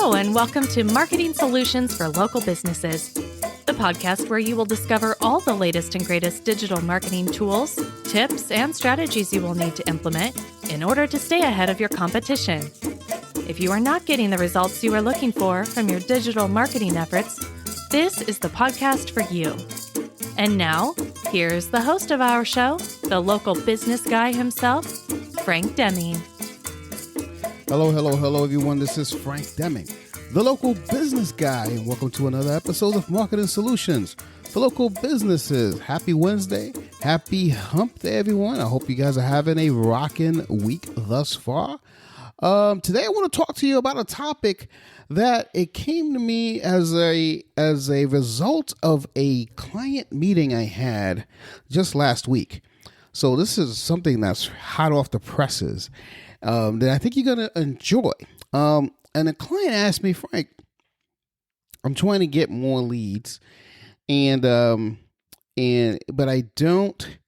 Hello, and welcome to Marketing Solutions for Local Businesses, the podcast where you will discover all the latest and greatest digital marketing tools, tips, and strategies you will need to implement in order to stay ahead of your competition. If you are not getting the results you are looking for from your digital marketing efforts, this is the podcast for you. And now, here's the host of our show, the local business guy himself, Frank Deming. Hello, everyone. This is Frank Deming, the local business guy, and welcome to another episode of Marketing Solutions for Local Businesses. Happy Wednesday. Happy hump day, everyone. I hope you guys are having a rocking week thus far. Today, I want to talk to you about a topic that it came to me as a result of a client meeting I had just last week. So this is something that's hot off the presses that I think you're going to enjoy. And the client asked me, Frank, I'm trying to get more leads, but I don't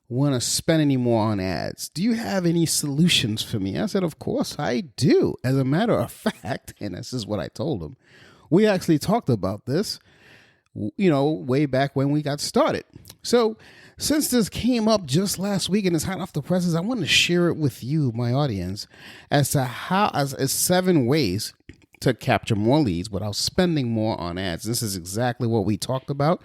want to spend any more on ads. Do you have any solutions for me? I said, of course I do. As a matter of fact, and this is what I told him, we actually talked about this, way back when we got started. So since this came up just last week and it's hot off the presses, I want to share it with you, my audience, as to as 7 ways to capture more leads without spending more on ads. This is exactly what we talked about,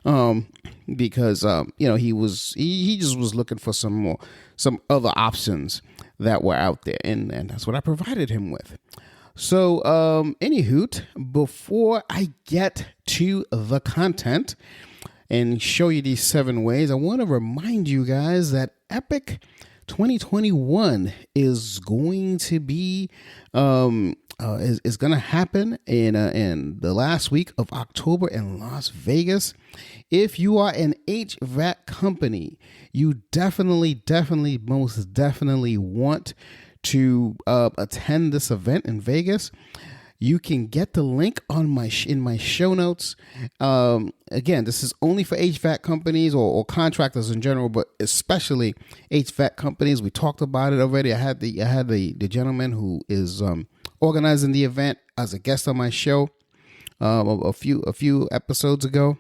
because he just was looking for some other options that were out there, and that's what I provided him with. So, anywho, before I get to the content and show you these 7 ways, I want to remind you guys that Epic 2021 is going to be is going to happen in the last week of October in Las Vegas. If you are an HVAC company, you definitely most definitely want to attend this event in Vegas. You can get the link on in my show notes. Again, this is only for HVAC companies or contractors in general, but especially HVAC companies. We talked about it already. I had the gentleman who is organizing the event as a guest on my show a few episodes ago.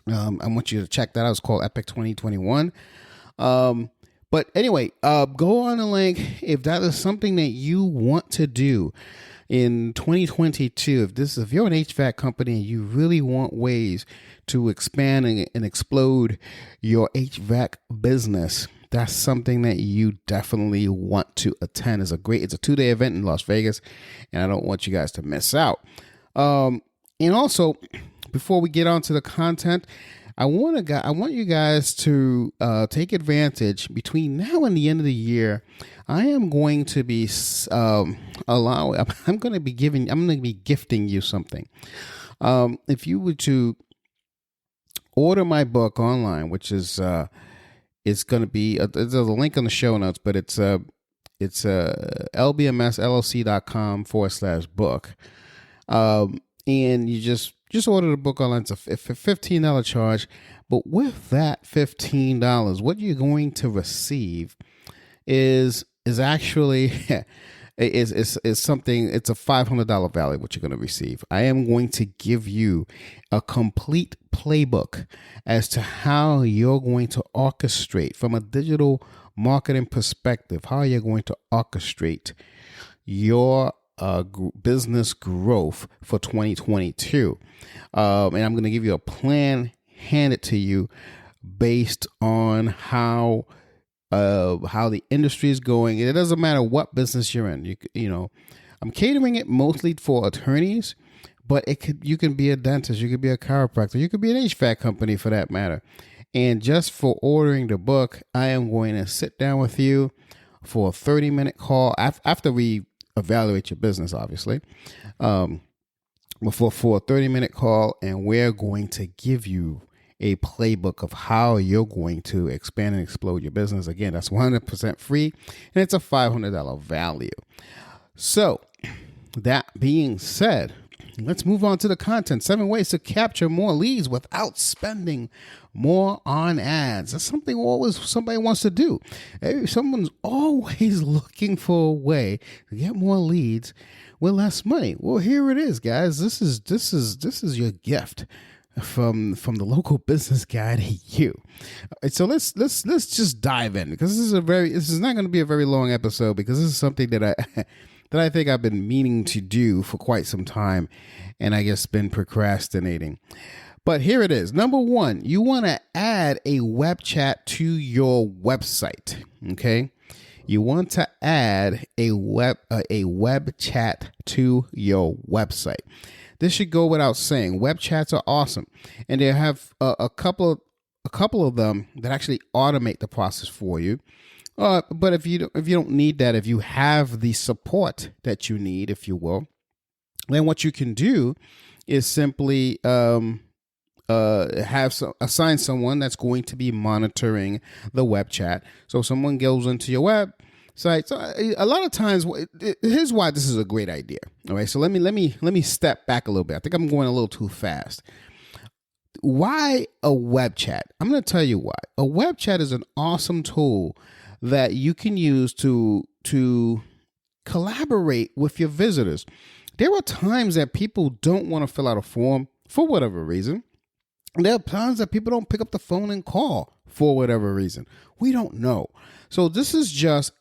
I want you to check that out. It's called Epic 2021. But anyway, go on the link if that is something that you want to do in 2022. If you're an HVAC company and you really want ways to expand and explode your HVAC business, that's something that you definitely want to attend. It's a 2-day event in Las Vegas, and I don't want you guys to miss out. And also, before we get on to the content, I want you guys to take advantage between now and the end of the year. I am going to be I'm going to be gifting you something. If you were to order my book online, which is it's going to be there's a link on the show notes, but it's lbmsllc.com/book, and you just order the book online. It's a $15 charge, but with that $15, what you're going to receive is actually is something. It's a $500 value. What you're going to receive, I am going to give you a complete playbook as to how you're going to orchestrate from a digital marketing perspective, how you're going to orchestrate your business growth for 2022. And I'm going to give you a plan, hand it to you based on how the industry is going. It doesn't matter what business you're in. I'm catering it mostly for attorneys, but you can be a dentist, you could be a chiropractor, you could be an HVAC company for that matter. And just for ordering the book, I am going to sit down with you for a 30-minute call after we evaluate your business, obviously, for a 30-minute call, and we're going to give you a playbook of how you're going to expand and explode your business. Again, that's 100% free, and it's a $500 value. So that being said, let's move on to the content. 7 ways to capture more leads without spending more on ads. That's something somebody wants to do. Someone's always looking for a way to get more leads with less money. Well, here it is, guys. This is your gift from the local business guy to you. All right, so let's just dive in, because this is not going to be a very long episode, because this is something that I think I've been meaning to do for quite some time, and I guess been procrastinating. But here it is. Number one, you want to add a web chat to your website. Okay. You want to add a web chat to your website. This should go without saying. Web chats are awesome, and they have a couple of them that actually automate the process for you. But if you don't need that, if you have the support that you need, if you will, then what you can do is simply assign someone that's going to be monitoring the web chat. So someone goes into your website. So a lot of times, here's why this is a great idea. All right. So let me step back a little bit. I think I'm going a little too fast. Why a web chat? I'm going to tell you why. A web chat is an awesome tool that you can use to collaborate with your visitors. There are times that people don't want to fill out a form for whatever reason. There are times that people don't pick up the phone and call for whatever reason. We don't know. So this is just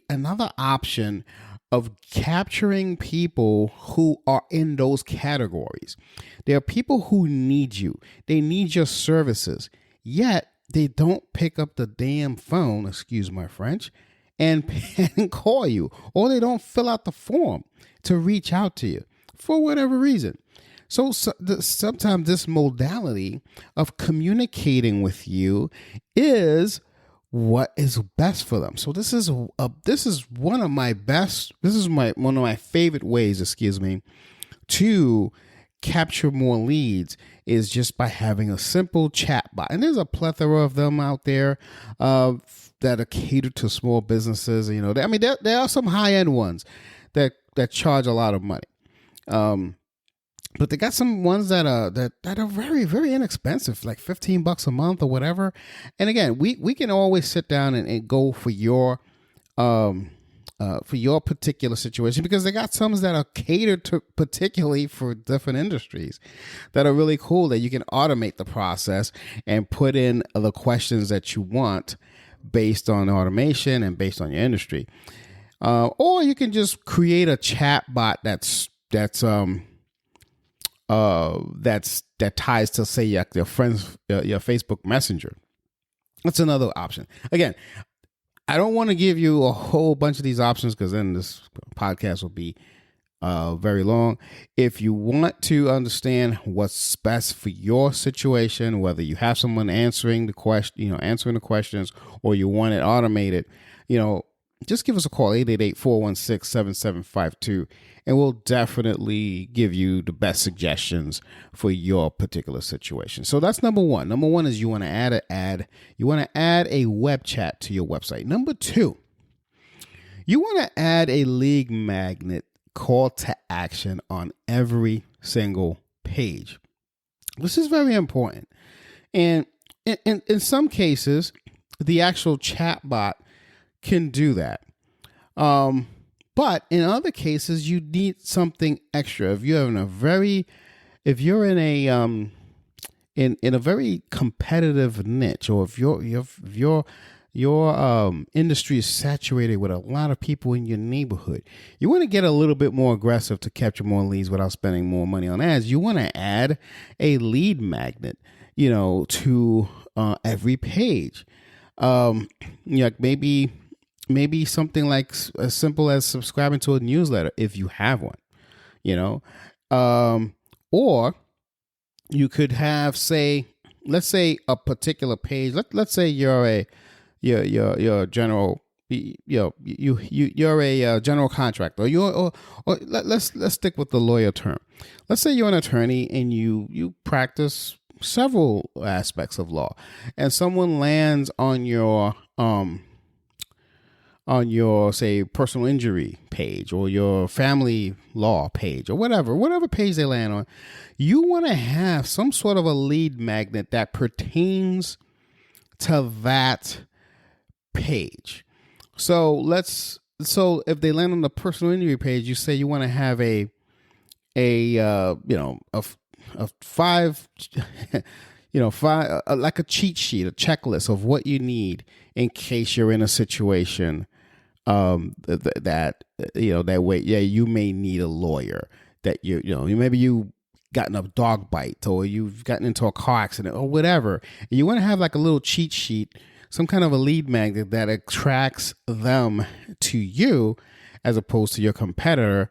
another option of capturing people who are in those categories. There are people who need you. They need your services, yet they don't pick up the damn phone, excuse my French, and call you, or they don't fill out the form to reach out to you for whatever reason. So sometimes this modality of communicating with you is what is best for them. So this is one of my favorite ways, to capture more leads, is just by having a simple chat bot. And there's a plethora of them out there that are catered to small businesses. You know, there are some high-end ones that charge a lot of money. But they got some ones that are very, very inexpensive, like $15 a month or whatever. And again, we can always sit down and go for your particular situation, because they got some that are catered to particularly for different industries that are really cool, that you can automate the process and put in the questions that you want based on automation and based on your industry. Or you can just create a chat bot that ties to, say, your friends, your Facebook Messenger. That's another option. Again, I don't want to give you a whole bunch of these options, because then this podcast will be very long. If you want to understand what's best for your situation, whether you have someone answering the questions, or you want it automated, just give us a call, 888-416-7752, and we'll definitely give you the best suggestions for your particular situation. So that's number one. Number one is you want to add a web chat to your website. Number two, you want to add a lead magnet call to action on every single page. This is very important. And in some cases, the actual chat bot can do that. But in other cases, you need something extra. If you're in a very competitive niche, or if your industry is saturated with a lot of people in your neighborhood, you want to get a little bit more aggressive to capture more leads without spending more money on ads. You want to add a lead magnet, to every page. Maybe something like as simple as subscribing to a newsletter if you have one, or you could have, let's say a particular page. Let's say you're a general, you're a general contractor, or let's stick with the lawyer term. Let's say you're an attorney and you practice several aspects of law, and someone lands on your say personal injury page, or your family law page, or whatever page they land on. You want to have some sort of a lead magnet that pertains to that page. So let's so if they land on the personal injury page, you say you want to have a five, five, like a cheat sheet, a checklist of what you need in case you're in a situation that way, you may need a lawyer, that maybe you gotten a dog bite, or you've gotten into a car accident or whatever. And you want to have like a little cheat sheet, some kind of a lead magnet that attracts them to you as opposed to your competitor,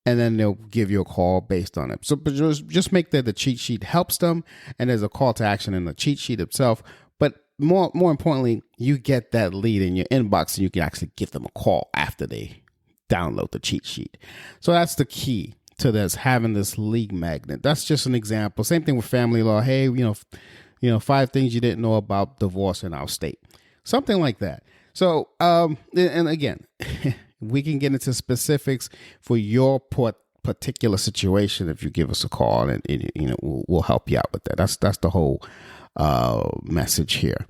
and then they'll give you a call based on it. So but just make that the cheat sheet helps them, and there's a call to action in the cheat sheet itself. But more importantly, you get that lead in your inbox, and you can actually give them a call after they download the cheat sheet. So that's the key to this, having this lead magnet. That's just an example. Same thing with family law. Hey, 5 things you didn't know about divorce in our state. Something like that. So, and again, we can get into specifics for your particular situation if you give us a call, and we'll help you out with that. That's the whole message here.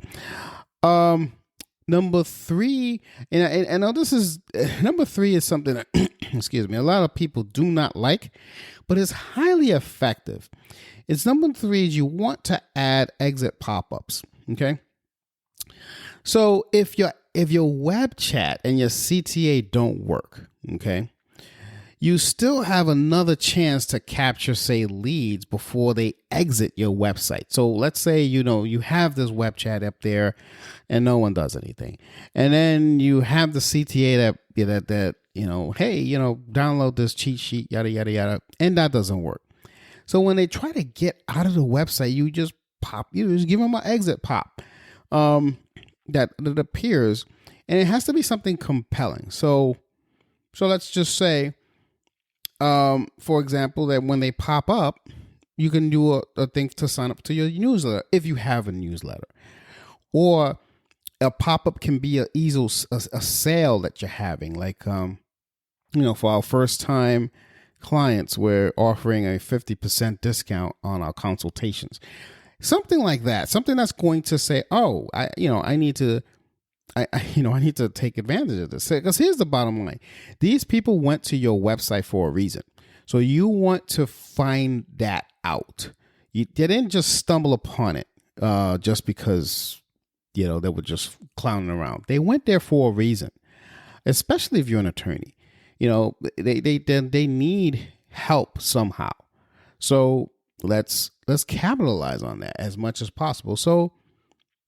Number 3, and I know this is number 3 is something that excuse me, a lot of people do not like, but it's highly effective. It's number 3 is you want to add exit pop-ups. Okay. So if your web chat and your CTA don't work, okay, you still have another chance to capture, say, leads before they exit your website. So let's say, you have this web chat up there and no one does anything. And then you have the CTA that hey, download this cheat sheet, yada, yada, yada. And that doesn't work. So when they try to get out of the website, you just give them an exit pop that appears, and it has to be something compelling. So let's just say, for example, that when they pop up, you can do a thing to sign up to your newsletter if you have a newsletter, or a pop-up can be a sale that you're having. Like, for our first time clients, we're offering a 50% discount on our consultations. Something like that. Something that's going to say, oh, I need to take advantage of this. Because here's the bottom line. These people went to your website for a reason. So you want to find that out. You didn't just stumble upon it just because, they were just clowning around. They went there for a reason, especially if you're an attorney. They need help somehow. So let's capitalize on that as much as possible. So,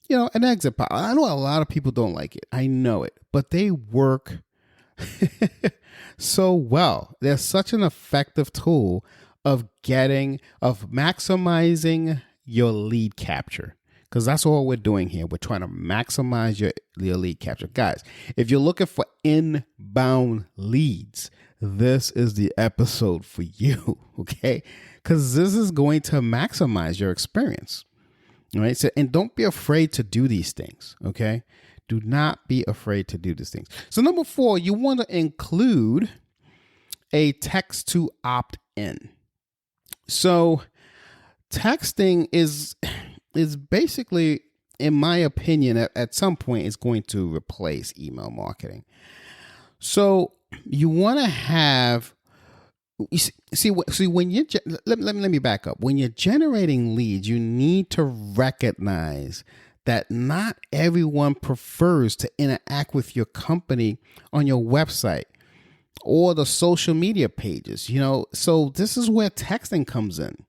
an exit pop. I know a lot of people don't like it. I know it, but they work so well. They're such an effective tool of maximizing your lead capture. Because that's all we're doing here. We're trying to maximize your lead capture. Guys, if you're looking for inbound leads, this is the episode for you, okay? Because this is going to maximize your experience, all right? So, and don't be afraid to do these things, okay? Do not be afraid to do these things. So number 4, you want to include a text to opt in. So texting is basically, in my opinion, at some point, is going to replace email marketing. So you want to have, when you let me back up. When you're generating leads, you need to recognize that not everyone prefers to interact with your company on your website or the social media pages. So this is where texting comes in.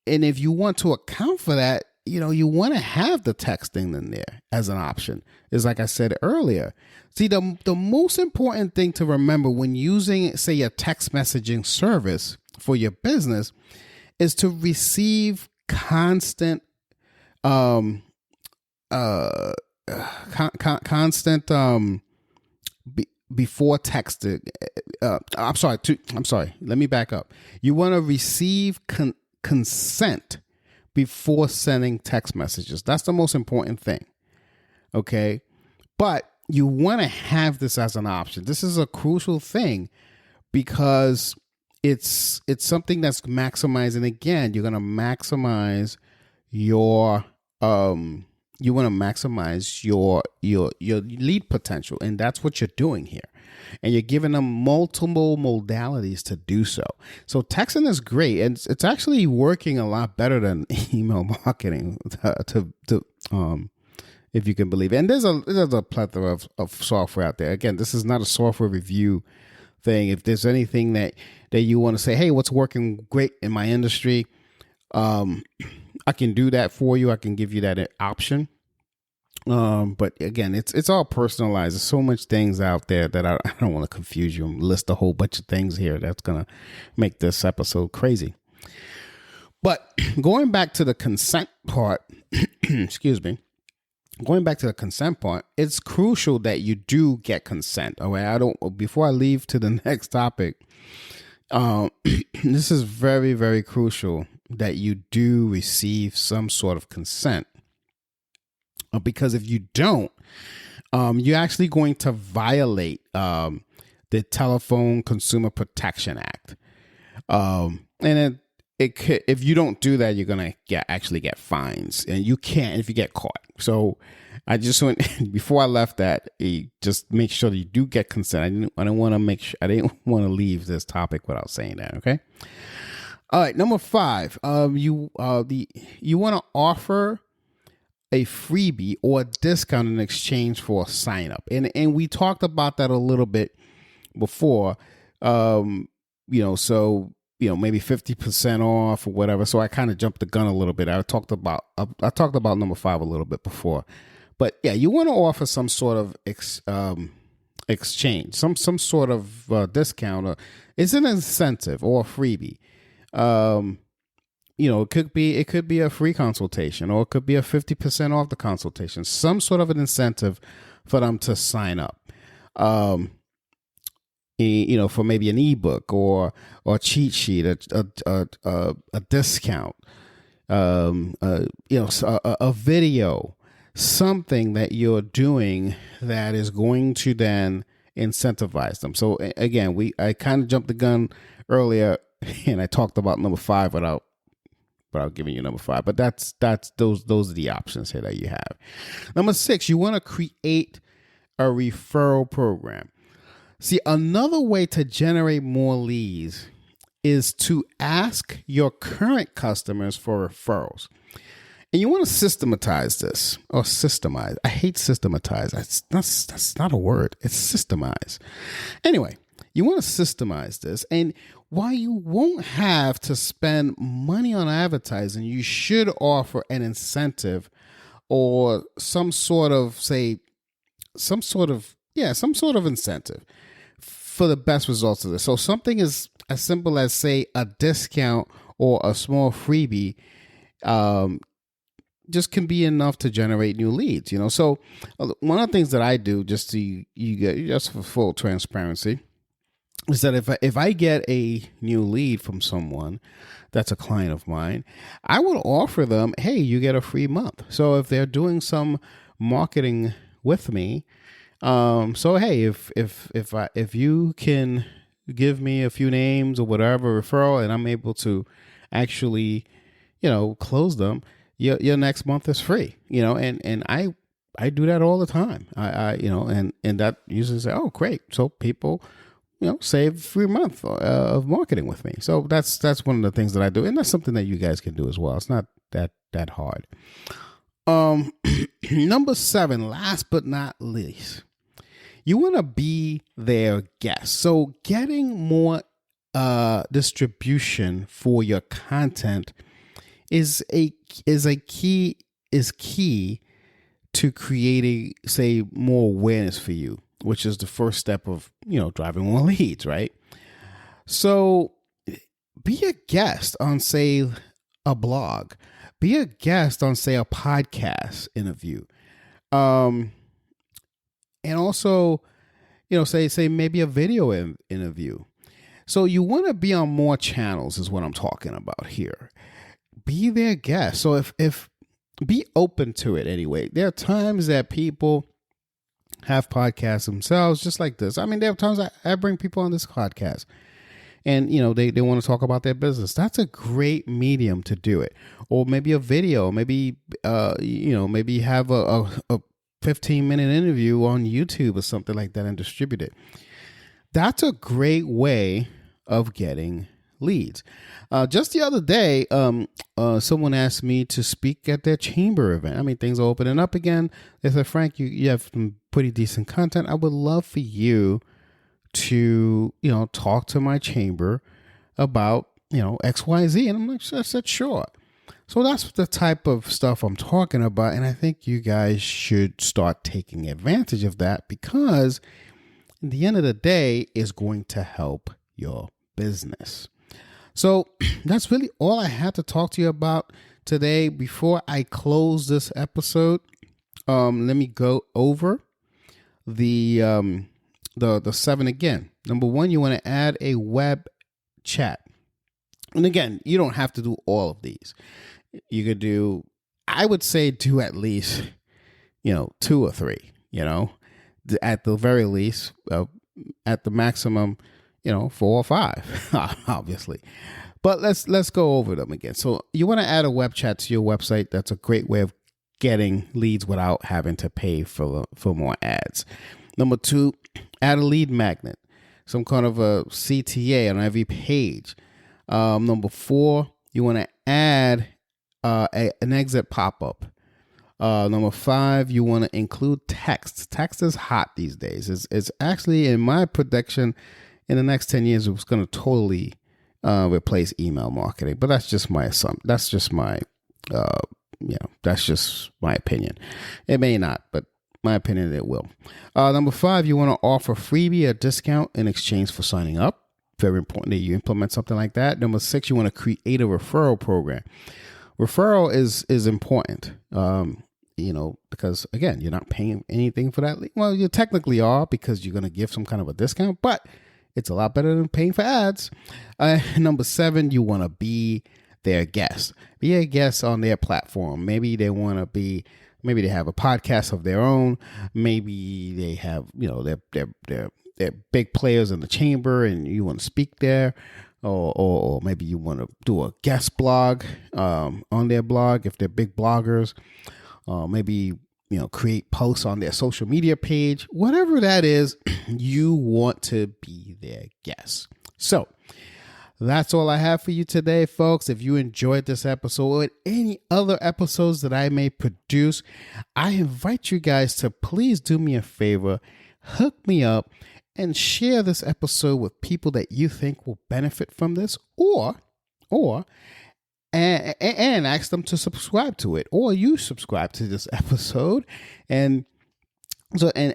And if you want to account for that, you want to have the texting in there as an option. Is like I said earlier. See, the most important thing to remember when using, say, a text messaging service for your business is to receive constant, before texting. I'm sorry. Let me back up. You want to receive consent before sending text messages. That's the most important thing. Okay. But you want to have this as an option. This is a crucial thing because it's something that's maximizing. Again, you're going to maximize your You want to maximize your lead potential, and that's what you're doing here. And you're giving them multiple modalities to do so. So texting is great, and it's actually working a lot better than email marketing. If you can believe it. And there's a plethora of software out there. Again, this is not a software review thing. If there's anything that you want to say, hey, what's working great in my industry, I can do that for you. I can give you that option. But again, it's all personalized. There's so much things out there that I don't want to confuse you and list a whole bunch of things here. That's going to make this episode crazy. But going back to the consent part, excuse me, going back to the consent part, it's crucial that you do get consent. All right. Before I leave to the next topic, this is very, very crucial that you do receive some sort of consent. Because if you don't, you're actually going to violate the Telephone Consumer Protection Act. And it could, if you don't do that, you're going to actually get fines, and you can't if you get caught. So I just went before I left that, just make sure that you do get consent. I didn't want to leave this topic without saying that. Okay. All right. Number 5, you want to offer a freebie or a discount in exchange for a sign up. And we talked about that a little bit before, so, maybe 50% off or whatever. So I kind of jumped the gun a little bit. I talked about number 5 a little bit before, but yeah, you want to offer some sort of exchange, some sort of discount, or it's an incentive or a freebie. It could be a free consultation, or it could be a 50% off the consultation, some sort of an incentive for them to sign up. For maybe an ebook or a cheat sheet, a discount, a video, something that you're doing that is going to then incentivize them. So again, I kind of jumped the gun earlier, and I talked about number 5 without giving you number 5, but those are the options here that you have. Number 6, you want to create a referral program. See, another way to generate more leads is to ask your current customers for referrals. And you want to systematize this, or systemize. I hate systematize. That's not a word. It's systemize. Anyway, you want to systemize this. And while you won't have to spend money on advertising, you should offer an incentive or some sort of incentive for the best results of this. So something as simple as, say, a discount or a small freebie just can be enough to generate new leads. So one of the things that I do, just for full transparency, is that if I get a new lead from someone that's a client of mine, I will offer them, hey, you get a free month. So if they're doing some marketing with me, so hey, if you can give me a few names or whatever referral, and I'm able to actually, close them, your next month is free. And I do that all the time. And that usually say, oh, great. So people, save a free month of marketing with me. So that's one of the things that I do. And that's something that you guys can do as well. It's not that hard. Number 7, last but not least, you want to be their guest. So getting more distribution for your content is key to creating, say, more awareness for you, which is the first step of, driving more leads, right? So be a guest on, say, a blog. Be a guest on, say, a podcast interview. And also, say maybe a video interview. So you want to be on more channels is what I'm talking about here. Be their guest. So if be open to it anyway. There are times that people have podcasts themselves, just like this. I mean, there are times I bring people on this podcast, and they want to talk about their business. That's a great medium to do it. Or maybe a video, maybe maybe have a 15-minute interview on YouTube or something like that and distribute it. That's a great way of getting leads. Just the other day, someone asked me to speak at their chamber event. I mean, things are opening up again. They said, Frank, you have some pretty decent content. I would love for you to, talk to my chamber about, XYZ. And I'm like, I said, sure. So that's the type of stuff I'm talking about. And I think you guys should start taking advantage of that, because at the end of the day, it's going to help your business. So that's really all I had to talk to you about today. Before I close this episode, let me go over the 7 again. Number 1, you want to add a web chat. And again, you don't have to do all of these. You could do, I would say, do at least, 2 or 3, at the very least, at the maximum, 4 or 5, obviously. But let's go over them again. So you want to add a web chat to your website. That's a great way of getting leads without having to pay for more ads. Number 2, add a lead magnet, some kind of a CTA on every page. Number 4, you want to add an exit pop-up. Number 5, you want to include text. Text is hot these days. It's actually, in my prediction, in the next 10 years, it's going to totally replace email marketing. But that's just my assumption. That's just my, that's just my opinion. It may not, but my opinion, it will. Number 5, you want to offer freebie or discount in exchange for signing up. Very important that you implement something like that. Number 6, you want to create a referral program. Referral is important, because again, you're not paying anything for that. Well, you technically are, because you're going to give some kind of a discount, but it's a lot better than paying for ads. Number 7, you want to be their guest. Be a guest on their platform. Maybe they have a podcast of their own. Maybe they have, they're big players in the chamber and you want to speak there. Or maybe you want to do a guest blog on their blog if they're big bloggers. Maybe, create posts on their social media page. Whatever that is, you want to be their guest. So that's all I have for you today, folks. If you enjoyed this episode or any other episodes that I may produce, I invite you guys to please do me a favor, hook me up, and share this episode with people that you think will benefit from this, and ask them to subscribe to it, or you subscribe to this episode and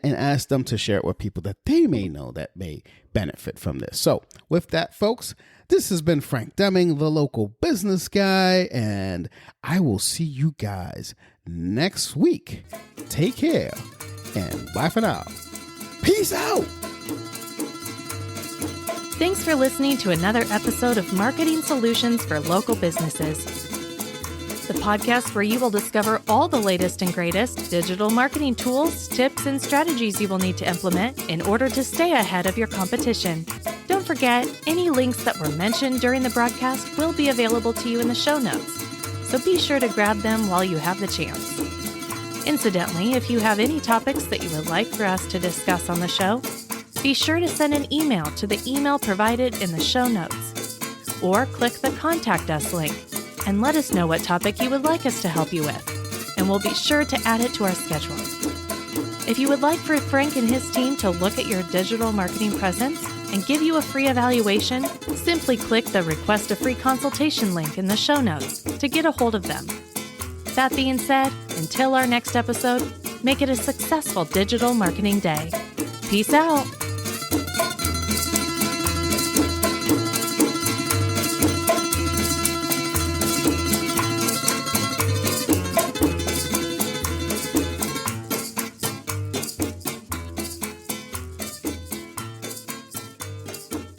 ask them to share it with people that they may know that may benefit from this. So with that, folks, this has been Frank Deming, the local business guy, and I will see you guys next week. Take care and bye for now. Peace out. Thanks for listening to another episode of Marketing Solutions for Local Businesses, the podcast where you will discover all the latest and greatest digital marketing tools, tips, and strategies you will need to implement in order to stay ahead of your competition. Don't forget, any links that were mentioned during the broadcast will be available to you in the show notes, so be sure to grab them while you have the chance. Incidentally, if you have any topics that you would like for us to discuss on the show, be sure to send an email to the email provided in the show notes, or click the Contact Us link and let us know what topic you would like us to help you with, and we'll be sure to add it to our schedule. If you would like for Frank and his team to look at your digital marketing presence and give you a free evaluation, simply click the Request a Free Consultation link in the show notes to get a hold of them. That being said, until our next episode, make it a successful digital marketing day. Peace out.